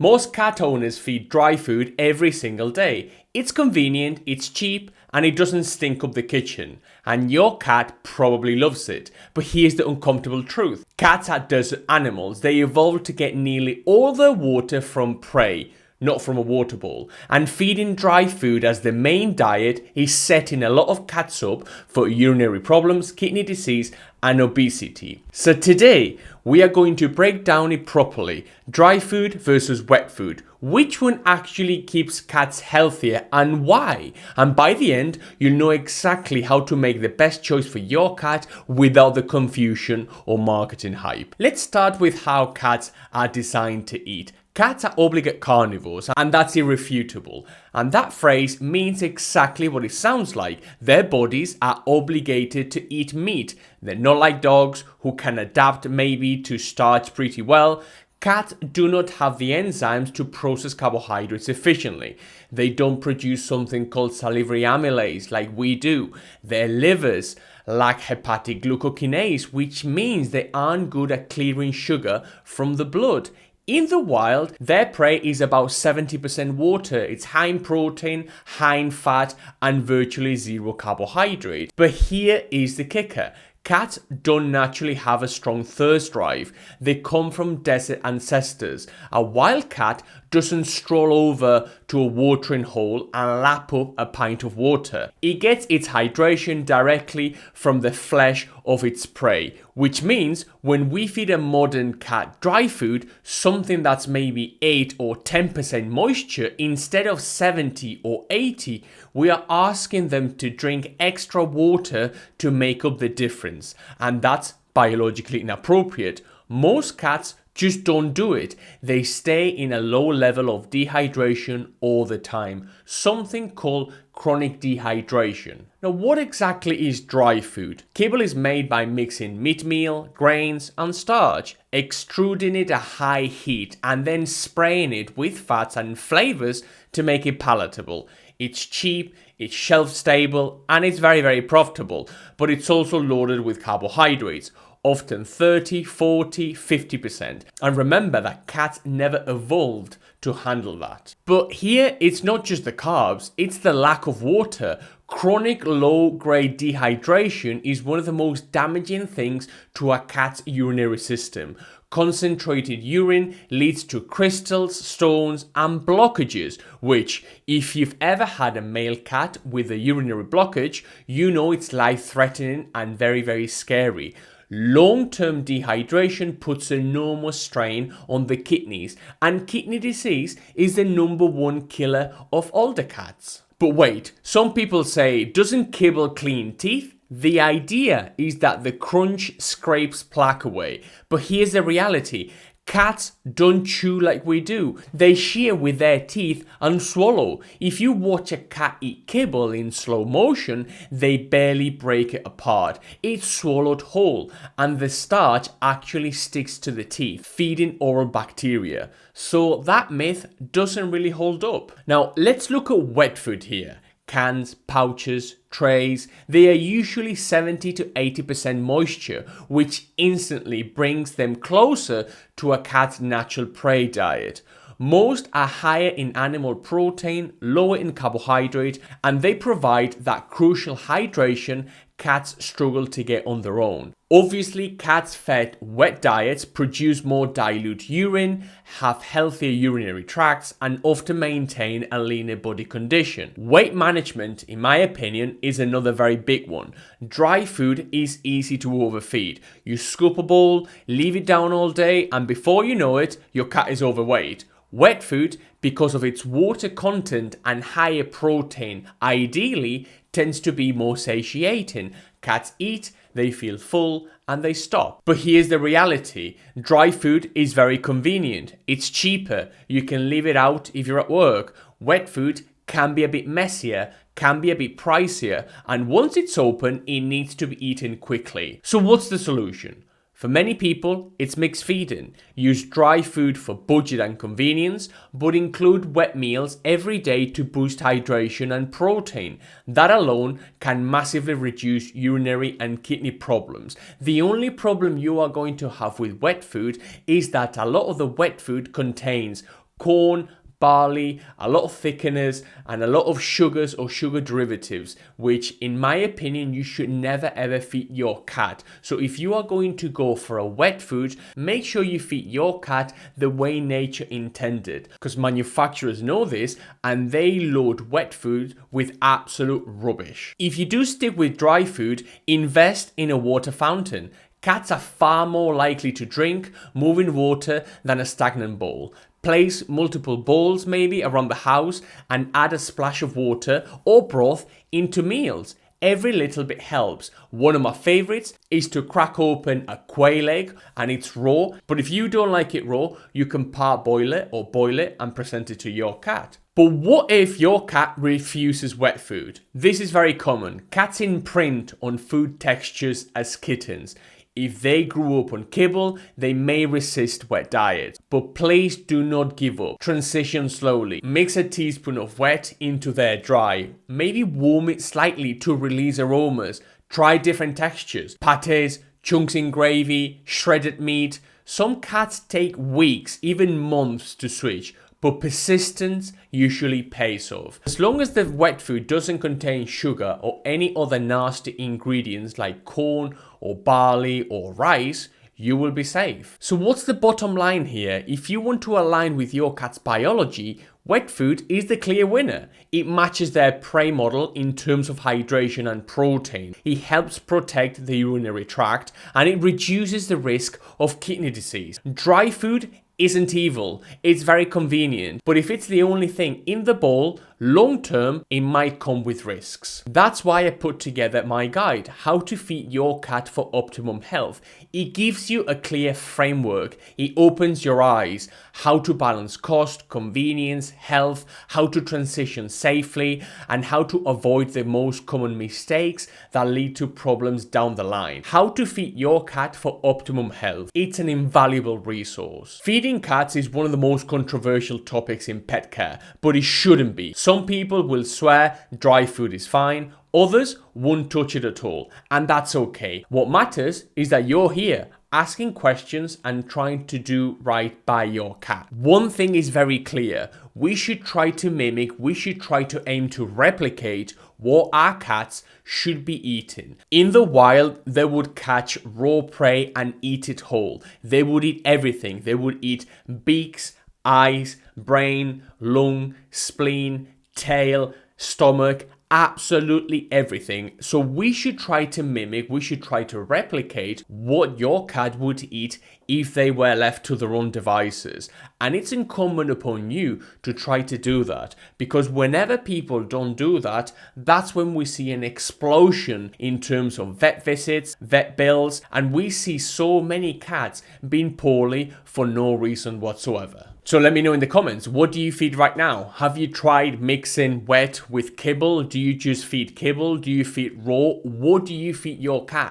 Most cat owners feed dry food every single day. It's convenient, it's cheap, and it doesn't stink up the kitchen. And your cat probably loves it. But here's the uncomfortable truth. Cats are desert animals. They evolved to get nearly all their water from prey, not from a water bowl. And feeding dry food as the main diet is setting a lot of cats up for urinary problems, kidney disease, and obesity. So today, we are going to break down it properly. Dry food versus wet food. Which one actually keeps cats healthier and why? And by the end, you'll know exactly how to make the best choice for your cat without the confusion or marketing hype. Let's start with how cats are designed to eat. Cats are obligate carnivores, and that's irrefutable. And that phrase means exactly what it sounds like. Their bodies are obligated to eat meat. They're not like dogs who can adapt maybe to starch pretty well. Cats do not have the enzymes to process carbohydrates efficiently. They don't produce something called salivary amylase like we do. Their livers lack hepatic glucokinase, which means they aren't good at clearing sugar from the blood. In the wild, their prey is about 70% water. It's high in protein, high in fat, and virtually zero carbohydrate. But here is the kicker. Cats don't naturally have a strong thirst drive. They come from desert ancestors. A wild cat doesn't stroll over to a watering hole and lap up a pint of water. It gets its hydration directly from the flesh of its prey, which means when we feed a modern cat dry food, something that's maybe 8 or 10% moisture instead of 70 or 80, we are asking them to drink extra water to make up the difference. And that's biologically inappropriate. Most cats just don't do it. They stay in a low level of dehydration all the time, something called chronic dehydration. Now, what exactly is dry food? Kibble is made by mixing meat meal, grains, and starch, extruding it at high heat, and then spraying it with fats and flavors to make it palatable. It's cheap, it's shelf stable, and it's very, very profitable, but it's also loaded with carbohydrates, often 30, 40, 50%. And remember that cats never evolved to handle that. But here, it's not just the carbs, it's the lack of water. Chronic low-grade dehydration is one of the most damaging things to a cat's urinary system. Concentrated urine leads to crystals, stones, and blockages, which, if you've ever had a male cat with a urinary blockage, you know it's life-threatening and very, very scary. Long-term dehydration puts enormous strain on the kidneys, and kidney disease is the #1 killer of older cats. But wait, some people say, doesn't kibble clean teeth? The idea is that the crunch scrapes plaque away, but here's the reality. Cats don't chew like we do. They shear with their teeth and swallow. If you watch a cat eat kibble in slow motion, they barely break it apart. It's swallowed whole, and the starch actually sticks to the teeth, feeding oral bacteria. So that myth doesn't really hold up. Now, let's look at wet food here. Cans, pouches, trays, they are usually 70 to 80% moisture, which instantly brings them closer to a cat's natural prey diet. Most are higher in animal protein, lower in carbohydrate, and they provide that crucial hydration cats struggle to get on their own. Obviously, cats fed wet diets produce more dilute urine, have healthier urinary tracts, and often maintain a leaner body condition. Weight management, in my opinion, is another very big one. Dry food is easy to overfeed. You scoop a bowl, leave it down all day, and before you know it, your cat is overweight. Wet food, because of its water content and higher protein, ideally tends to be more satiating. Cats eat, they feel full, and they stop. But here's the reality. Dry food is very convenient. It's cheaper. You can leave it out if you're at work. Wet food can be a bit messier, can be a bit pricier, and once it's open, it needs to be eaten quickly. So what's the solution? For many people, it's mixed feeding. Use dry food for budget and convenience, but include wet meals every day to boost hydration and protein. That alone can massively reduce urinary and kidney problems. The only problem you are going to have with wet food is that a lot of the wet food contains corn, barley, a lot of thickeners, and a lot of sugars or sugar derivatives, which in my opinion you should never ever feed your cat. So if you are going to go for a wet food, make sure you feed your cat the way nature intended, because manufacturers know this and they load wet food with absolute rubbish. If you do stick with dry food, invest in a water fountain. Cats are far more likely to drink moving water than a stagnant bowl. Place multiple bowls maybe around the house and add a splash of water or broth into meals. Every little bit helps. One of my favorites is to crack open a quail egg and it's raw, but if you don't like it raw, you can parboil it or boil it and present it to your cat. But what if your cat refuses wet food? This is very common. Cats imprint on food textures as kittens. If they grew up on kibble, they may resist wet diets. But please do not give up. Transition slowly. Mix a teaspoon of wet into their dry. Maybe warm it slightly to release aromas. Try different textures. Pâtés, chunks in gravy, shredded meat. Some cats take weeks, even months to switch. But persistence usually pays off. As long as the wet food doesn't contain sugar or any other nasty ingredients like corn or barley or rice, you will be safe. So what's the bottom line here? If you want to align with your cat's biology, wet food is the clear winner. It matches their prey model in terms of hydration and protein. It helps protect the urinary tract and it reduces the risk of kidney disease. Dry food isn't evil, it's very convenient, but if it's the only thing in the bowl, long term, it might come with risks. That's why I put together my guide, How to Feed Your Cat for Optimum Health. It gives you a clear framework, it opens your eyes, how to balance cost, convenience, health, how to transition safely, and how to avoid the most common mistakes that lead to problems down the line. How to Feed Your Cat for Optimum Health. It's an invaluable resource. Feeding cats is one of the most controversial topics in pet care, but it shouldn't be. Some people will swear dry food is fine, others won't touch it at all, and that's okay. What matters is that you're here asking questions and trying to do right by your cat. One thing is very clear, we should try to mimic, we should try to aim to replicate what our cats should be eating. In the wild, they would catch raw prey and eat it whole. They would eat everything. They would eat beaks, eyes, brain, lung, spleen, tail, stomach, absolutely everything. So we should try to mimic, we should try to replicate what your cat would eat if they were left to their own devices. And it's incumbent upon you to try to do that, because whenever people don't do that, that's when we see an explosion in terms of vet visits, vet bills, and we see so many cats being poorly for no reason whatsoever. So let me know in the comments, what do you feed right now? Have you tried mixing wet with kibble? Do you just feed kibble? Do you feed raw? What do you feed your cat?